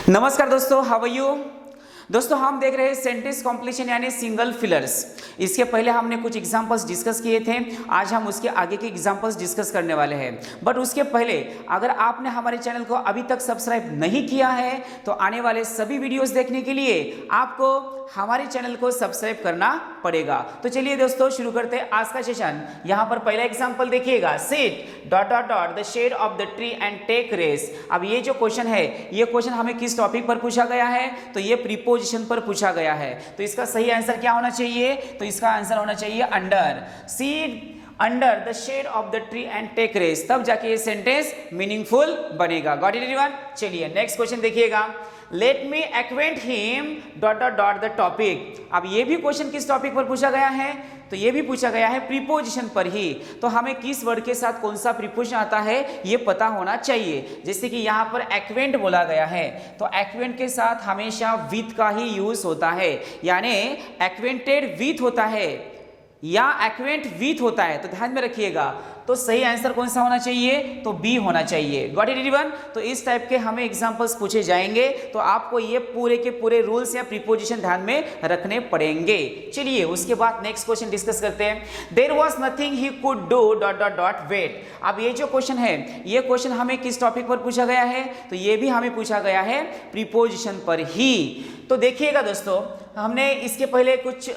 नमस्कार दोस्तों, how are you. दोस्तों हम देख रहे हैं सेंटेंस कॉम्प्लीशन यानी सिंगल फिलर्स। इसके पहले हमने कुछ एग्जांपल्स डिस्कस किए थे, आज हम उसके आगे के एग्जांपल्स डिस्कस करने वाले हैं। बट उसके पहले अगर आपने हमारे चैनल को अभी तक सब्सक्राइब नहीं किया है तो आने वाले सभी वीडियोस देखने के लिए आपको हमारे चैनल को सब्सक्राइब करना पड़ेगा। तो चलिए दोस्तों शुरू करते हैं आज का सेशन। यहाँ पर पहला एग्जाम्पल देखिएगा, sit dot dot dot the shade of the tree and take rest. अब ये जो क्वेश्चन है, ये क्वेश्चन हमें किस टॉपिक पर पूछा गया है, तो ये प्रीपोजिशन पर पूछा गया है। तो इसका सही आंसर क्या होना चाहिए, तो इसका आंसर होना चाहिए under. Sit under the shade of the tree and take rest, तब जाके ये सेंटेंस मीनिंगफुल बनेगा। Got it everyone. चलिए नेक्स्ट क्वेश्चन देखिएगा, let me acquaint him dot dot dot the topic. अब ये भी क्वेश्चन किस टॉपिक पर पूछा गया है, तो ये भी पूछा गया है प्रीपोजिशन पर ही। तो हमें किस वर्ड के साथ कौन सा प्रीपोजिशन आता है ये पता होना चाहिए। जैसे कि यहाँ पर एक्वेंट बोला गया है, तो एक्वेंट के साथ हमेशा विथ का ही यूज होता है, यानी एक्वेंटेड विथ होता है या एक्वेंट विथ होता है। तो ध्यान में रखिएगा, तो सही आंसर कौन सा होना चाहिए, तो बी होना चाहिए। Got it everyone. तो इस टाइप के हमें एग्जांपल्स पूछे जाएंगे, तो आपको ये पूरे के पूरे रूल्स या प्रीपोजिशन ध्यान में रखने पड़ेंगे। चलिए उसके बाद नेक्स्ट क्वेश्चन डिस्कस करते हैं। There was nothing he could do dot dot dot wait. अब ये जो क्वेश्चन है, ये क्वेश्चन हमें किस टॉपिक पर पूछा गया है, तो ये भी हमें पूछा गया है प्रीपोजिशन पर ही। तो देखिएगा दोस्तों, हमने इसके पहले कुछ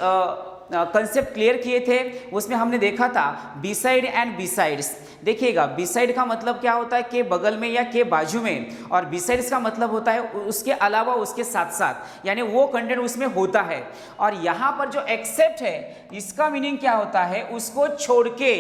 कंसेप्ट क्लियर किए थे, उसमें हमने देखा था बिसाइड एंड बिसाइड्स। देखिएगा, बिसाइड का मतलब क्या होता है, के बगल में या के बाजू में, और बिसाइड्स का मतलब होता है उसके अलावा, उसके साथ साथ, यानी वो कंटेंट उसमें होता है। और यहाँ पर जो एक्सेप्ट है, इसका मीनिंग क्या होता है, उसको छोड़ के,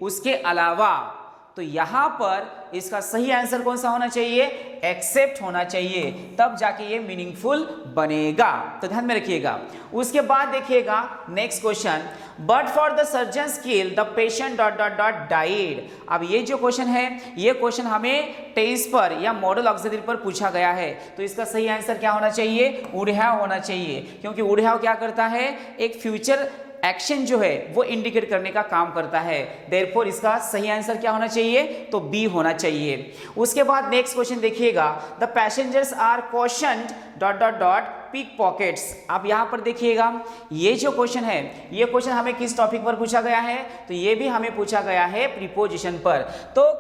उसके अलावा। तो यहाँ पर इसका सही आंसर कौन सा होना चाहिए, एक्सेप्ट होना चाहिए, तब जाके ये मीनिंगफुल बनेगा। तो ध्यान में रखिएगा। उसके बाद देखिएगा next question, but for the surgeon skill the patient dot dot dot died. अब ये जो क्वेश्चन है, ये क्वेश्चन हमें टेंस पर या मॉडल ऑक्सिलरी पर पूछा गया है। तो इसका सही आंसर क्या होना चाहिए, वुड हैव होना चाहिए, क्योंकि वुड हैव क्या करता है, एक फ्यूचर एक्शन जो है वो इंडिकेट करने का काम करता है। देयरफॉर इसका सही आंसर क्या होना चाहिए, तो बी होना चाहिए। उसके बाद नेक्स्ट क्वेश्चन देखिएगा, the passengers are cautioned dot dot dot pick pockets. आप यहाँ पर देखिएगा, ये जो क्वेश्चन है, ये क्वेश्चन हमें किस टॉपिक पर पूछा गया है, तो ये भी हमें पूछा गया है प्रीपोजिशन पर। तो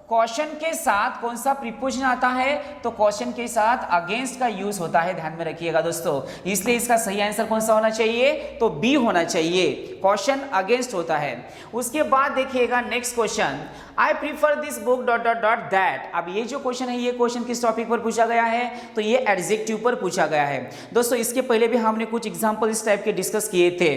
कॉशन के साथ कौन सा प्रीपोजिशन आता है, तो कॉशन के साथ अगेंस्ट का यूज होता है, ध्यान में रखिएगा दोस्तों। इसलिए इसका सही आंसर कौन सा होना चाहिए, तो बी होना चाहिए, कॉशन अगेंस्ट होता है। उसके बाद देखिएगा next question, I prefer this book dot dot dot that. अब ये जो क्वेश्चन है, ये क्वेश्चन किस टॉपिक पर पूछा गया है, तो ये एडजेक्टिव पर पूछा गया है। दोस्तों इसके पहले भी हमने कुछ एग्जाम्पल इस टाइप के डिस्कस किए थे।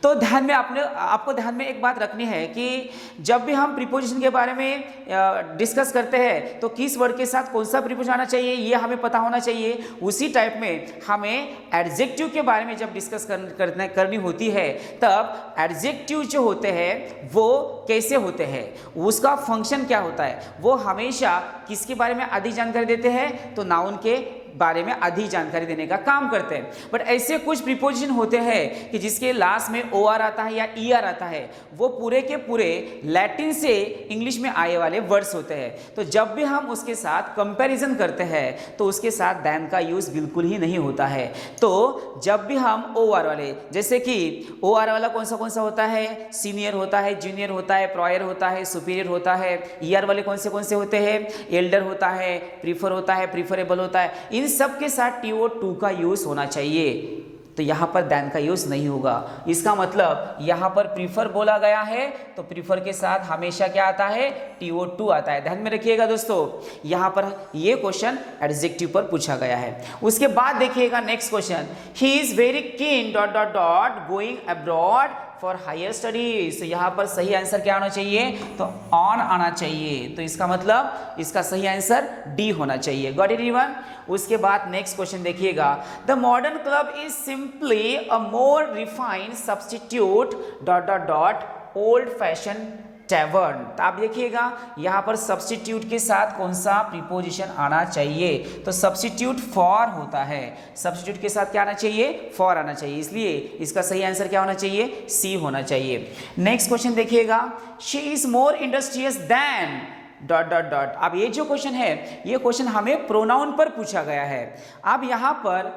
तो ध्यान में आपको ध्यान में एक बात रखनी है कि जब भी हम प्रीपोजिशन के बारे में डिस्कस करते हैं, तो किस वर्ड के साथ कौन सा प्रीपोजिशन आना चाहिए ये हमें पता होना चाहिए। उसी टाइप में हमें एडजेक्टिव के बारे में जब डिस्कस करनी होती है, तब एडजेक्टिव जो होते हैं वो कैसे होते हैं, उसका फंक्शन क्या होता है, वो हमेशा किसके बारे में अधिक जानकारी देते हैं, तो नाउन के बारे में अधिक जानकारी देने का काम करते हैं। बट ऐसे कुछ प्रीपोजिशन होते हैं कि जिसके लास्ट में ओ आर आता है या ई आर आता है, वो पूरे के पूरे लैटिन से इंग्लिश में आए वाले वर्ड्स होते हैं। तो जब भी हम उसके साथ कंपैरिजन करते हैं, तो उसके साथ दैन का यूज बिल्कुल ही नहीं होता है। तो जब भी हम ओ आर वाले, जैसे कि ओ आर वाला कौन सा होता है, सीनियर होता है, जूनियर होता है, प्रायर होता है, सुपीरियर होता है। ई आर वाले कौन से होते हैं, एल्डर होता है, प्रीफर होता है, प्रीफरेबल होता है। इन सब के साथ TO2 का यूज होना चाहिए। तो यहां पर दैन का यूज नहीं होगा। इसका मतलब यहां पर प्रीफर बोला गया है, तो प्रीफर के साथ हमेशा क्या आता है, TO2 आता है। ध्यान में रखिएगा दोस्तों, यहां पर ये क्वेश्चन एडजेक्टिव पर पूछा गया है। उसके बाद देखिएगा next question, he is very keen dot dot dot going abroad for higher studies. यहाँ पर सही आंसर क्या होना चाहिए, तो ऑन आना चाहिए। तो इसका मतलब इसका सही आंसर डी होना चाहिए। Got it everyone. उसके बाद नेक्स्ट क्वेश्चन देखिएगा, the modern club is simply a more refined substitute dot dot dot old fashion tavern. तो आप देखिएगा यहाँ पर सब्स्टिट्यूट के साथ कौन सा प्रीपोजिशन आना चाहिए, तो सब्स्टिट्यूट फॉर होता है। सब्स्टिट्यूट के साथ क्या आना चाहिए, फॉर आना चाहिए। इसलिए इसका सही आंसर क्या होना चाहिए, सी होना चाहिए। नेक्स्ट क्वेश्चन देखिएगा, she is more industrious than dot dot dot. अब ये जो क्वेश्चन है ये क्वेश्चन हमें प्रोनाउन पर पूछा गया है। अब यहाँ पर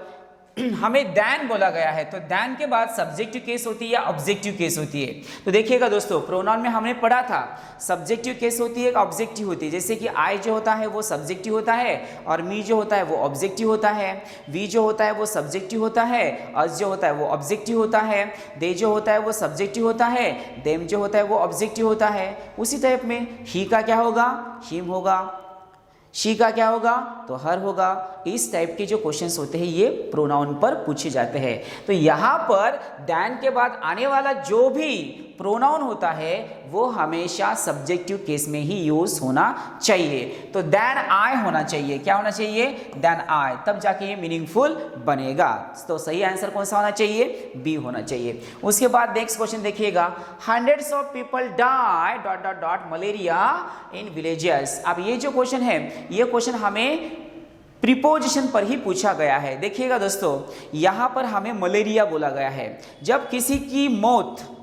हमें देन बोला गया है, तो देन के बाद सब्जेक्टिव केस होती है या ऑब्जेक्टिव केस होती है। तो देखिएगा दोस्तों, प्रोनाउन में हमने पढ़ा था सब्जेक्टिव केस होती है, ऑब्जेक्टिव होती है। जैसे कि आई जो होता है वो सब्जेक्टिव होता है और मी जो होता है वो ऑब्जेक्टिव होता है, वी जो होता है वो सब्जेक्टिव होता है, अस जो होता है वो ऑब्जेक्टिव होता है, दे जो होता है वो सब्जेक्टिव होता है, देम जो होता है वो ऑब्जेक्टिव होता है। उसी टाइप में ही का क्या होगा, हिम होगा, शी का क्या होगा, तो हर होगा। इस टाइप के जो क्वेश्चंस होते हैं ये प्रोनाउन पर पूछे जाते हैं। तो यहाँ पर देन के बाद आने वाला जो भी प्रोनाउन होता है वो हमेशा सब्जेक्टिव केस में ही यूज होना चाहिए। तो देन आई होना चाहिए, क्या होना चाहिए, देन आई, तब जाके ये मीनिंगफुल बनेगा। तो सही आंसर कौन सा होना चाहिए, बी होना चाहिए। उसके बाद नेक्स्ट क्वेश्चन देखिएगा, hundreds of people die dot dot dot malaria in villages. अब ये जो क्वेश्चन है ये क्वेश्चन हमें प्रीपोजिशन पर ही पूछा गया है। देखिएगा दोस्तों, यहां पर हमें मलेरिया बोला गया है। जब किसी की मौत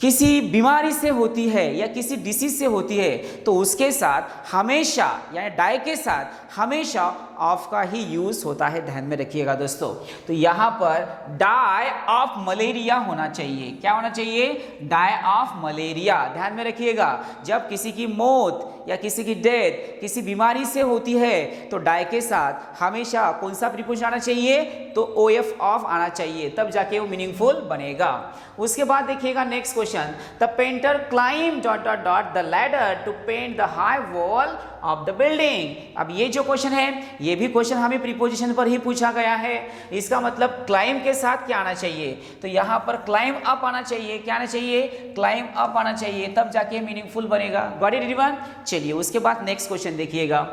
किसी बीमारी से होती है या किसी डिसीज से होती है तो उसके साथ हमेशा यानी डाई के साथ हमेशा ऑफ का ही यूज होता है, ध्यान में रखिएगा दोस्तों। तो यहाँ पर डाई ऑफ मलेरिया होना चाहिए, क्या होना चाहिए, डाई ऑफ मलेरिया, ध्यान में रखिएगा। जब किसी की मौत या किसी की डेथ किसी बीमारी से होती है तो डाई के साथ हमेशा कौन सा प्रीपोजिशन आना चाहिए, तो ओ एफ ऑफ आना चाहिए, तब जाके वो मीनिंगफुल बनेगा। उसके बाद देखिएगा next question, the painter climb dot dot dot the ladder to paint the high wall of the building. अब ये जो क्वेश्चन है ये भी क्वेश्चन हमें प्रीपोजिशन पर ही पूछा गया है। इसका मतलब क्लाइम के साथ क्या आना चाहिए, तो यहाँ पर क्लाइम अप आना चाहिए, क्या आना चाहिए, क्लाइम अप आना चाहिए, तब जाके मीनिंगफुल बनेगा। Got it everyone. चलिए उसके बाद नेक्स्ट क्वेश्चन देखिएगा,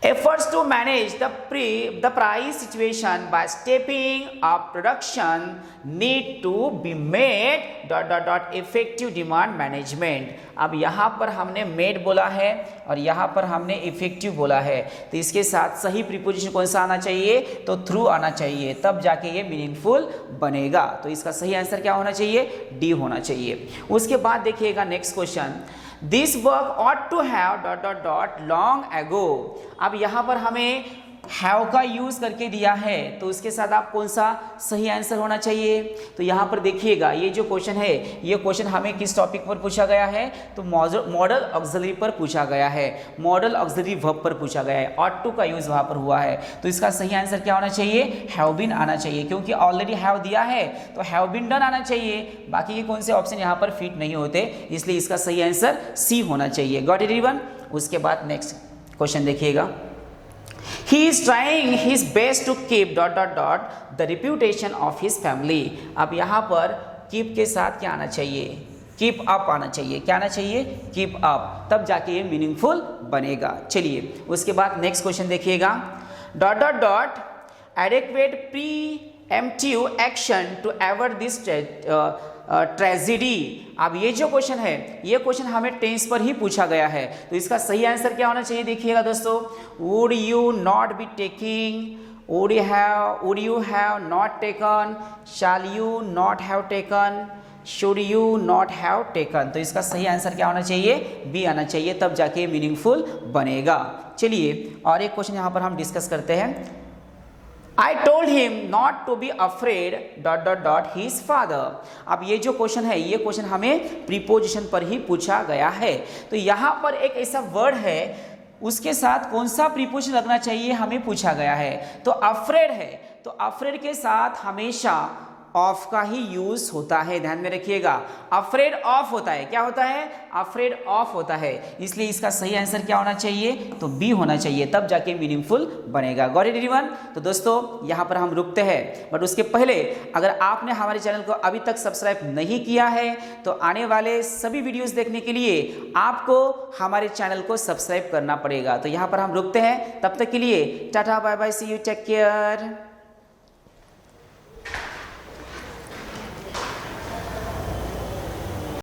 efforts to manage the price situation by stepping up production need to be made dot dot dot effective demand management। अब यहाँ पर हमने made बोला है और यहाँ पर हमने effective बोला है, तो इसके साथ सही प्रीपोजिशन कौन सा आना चाहिए, तो through आना चाहिए, तब जाके ये मीनिंगफुल बनेगा। तो इसका सही आंसर क्या होना चाहिए, डी होना चाहिए। उसके बाद देखिएगा next question, this work ought to have dot dot dot long ago। अब यहाँ पर हमें हैव का यूज करके दिया है, तो उसके साथ आप कौन सा सही आंसर होना चाहिए, तो यहाँ पर देखिएगा ये जो क्वेश्चन है ये क्वेश्चन हमें किस टॉपिक पर पूछा गया है, तो मॉडल ऑक्सिलरी पर पूछा गया है, मॉडल ऑक्सिलरी वर्ब पर पूछा गया है, ought to का यूज वहां पर हुआ है। तो इसका सही आंसर क्या होना चाहिए, हैव बीन आना चाहिए, क्योंकि ऑलरेडी हैव दिया है तो हैव बीन डन आना चाहिए। बाकी के कौन से ऑप्शन यहाँ पर फिट नहीं होते, इसलिए इसका सही आंसर सी होना चाहिए। Got it everyone. उसके बाद नेक्स्ट क्वेश्चन देखिएगा, he is trying his best to keep dot dot dot the reputation of his family। अब यहाँ पर keep के साथ क्या आना चाहिए, keep up आना चाहिए, क्या आना चाहिए, keep up, तब जाके ये मीनिंगफुल बनेगा। चलिए उसके बाद नेक्स्ट क्वेश्चन देखिएगा, dot dot dot adequate preemptive action to avoid this tragedy. अब ये जो क्वेश्चन है ये क्वेश्चन हमें टेंस पर ही पूछा गया है, तो इसका सही आंसर क्या होना चाहिए, देखिएगा दोस्तों, would you not be taking, would you have not taken, shall you not have taken, should you not have taken. तो इसका सही आंसर क्या होना चाहिए, बी आना चाहिए, तब जाके मीनिंगफुल बनेगा। चलिए और एक क्वेश्चन यहाँ पर हम डिस्कस करते हैं, I told him not to be afraid dot dot dot his father। अब ये जो क्वेश्चन है ये क्वेश्चन हमें प्रीपोजिशन पर ही पूछा गया है, तो यहाँ पर एक ऐसा वर्ड है उसके साथ कौन सा प्रीपोजिशन लगना चाहिए हमें पूछा गया है, तो अफ्रेड है, तो अफ्रेड के साथ हमेशा ऑफ का ही यूज होता है, ध्यान में रखिएगा। अफ्रेड ऑफ होता है, क्या होता है, अफ्रेड ऑफ होता है, इसलिए इसका सही आंसर क्या होना चाहिए, तो बी होना चाहिए, तब जाके मीनिंगफुल बनेगा। Got it everyone. तो दोस्तों यहाँ पर हम रुकते हैं, बट उसके पहले अगर आपने हमारे चैनल को अभी तक सब्सक्राइब नहीं किया है तो आने वाले सभी वीडियोस देखने के लिए आपको हमारे चैनल को सब्सक्राइब करना पड़ेगा। तो यहाँ पर हम रुकते हैं, तब तक के लिए tata bye bye, see you, take care.